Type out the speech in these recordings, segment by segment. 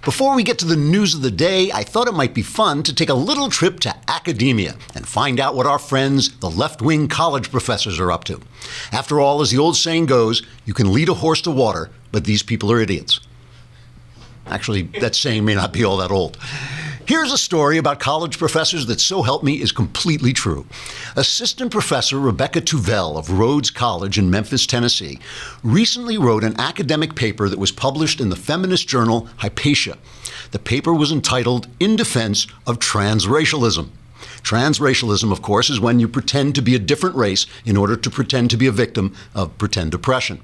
Before we get to the news of the day, I thought it might be fun to take a little trip to academia and find out what our friends, the left-wing college professors, are up to. After all, as the old saying goes, you can lead a horse to water, but these people are idiots. Actually, that saying may not be all that old. Here's a story about college professors that, so help me, is completely true. Assistant Professor Rebecca Tuvell of Rhodes College in Memphis, Tennessee, recently wrote an academic paper that was published in the feminist journal Hypatia. The paper was entitled In Defense of Transracialism. Transracialism, of course, is when you pretend to be a different race in order to pretend to be a victim of pretend depression.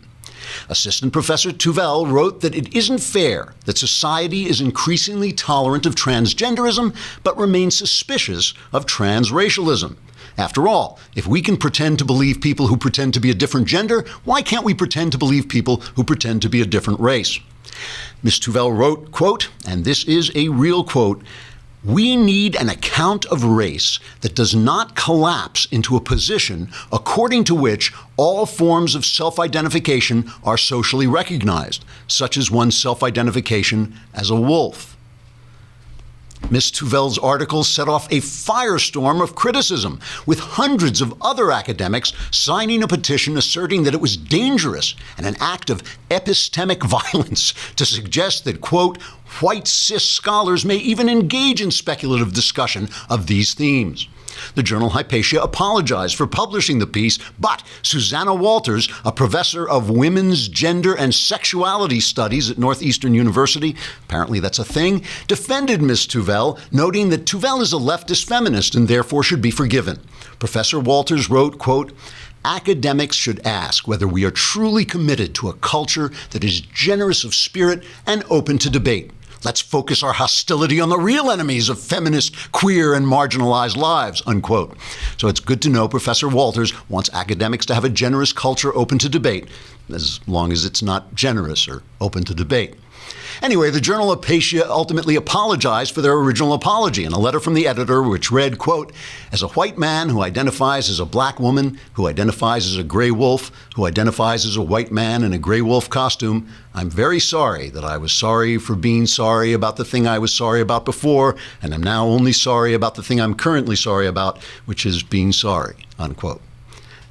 Assistant Professor Tuvell wrote that it isn't fair that society is increasingly tolerant of transgenderism, but remains suspicious of transracialism. After all, if we can pretend to believe people who pretend to be a different gender, why can't we pretend to believe people who pretend to be a different race? Ms. Tuvell wrote, quote, and this is a real quote, "We need an account of race that does not collapse into a position according to which all forms of self-identification are socially recognized, such as one's self-identification as a wolf." Ms. Tuvell's article set off a firestorm of criticism, with hundreds of other academics signing a petition asserting that it was dangerous and an act of epistemic violence to suggest that, quote, white cis scholars may even engage in speculative discussion of these themes. The journal Hypatia apologized for publishing the piece, but Susanna Walters, a professor of women's gender and sexuality studies at Northeastern University, apparently that's a thing, defended Ms. Tuvell, noting that Tuvell is a leftist feminist and therefore should be forgiven. Professor Walters wrote, quote, academics should ask whether we are truly committed to a culture that is generous of spirit and open to debate. Let's focus our hostility on the real enemies of feminist, queer, and marginalized lives, unquote. So it's good to know Professor Walters wants academics to have a generous culture open to debate, as long as it's not generous or open to debate. Anyway, the journal Hypatia ultimately apologized for their original apology in a letter from the editor, which read, quote, as a white man who identifies as a black woman, who identifies as a gray wolf, who identifies as a white man in a gray wolf costume, I'm very sorry that I was sorry for being sorry about the thing I was sorry about before, and I'm now only sorry about the thing I'm currently sorry about, which is being sorry, unquote.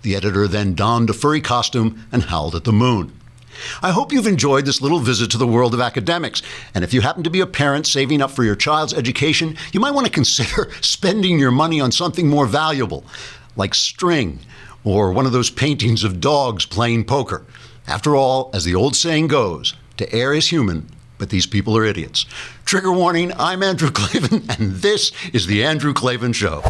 The editor then donned a furry costume and howled at the moon. I hope you've enjoyed this little visit to the world of academics. And if you happen to be a parent saving up for your child's education, you might want to consider spending your money on something more valuable, like string or one of those paintings of dogs playing poker. After all, as the old saying goes, to err is human, but these people are idiots. Trigger warning, I'm Andrew Klavan, and this is The Andrew Klavan Show.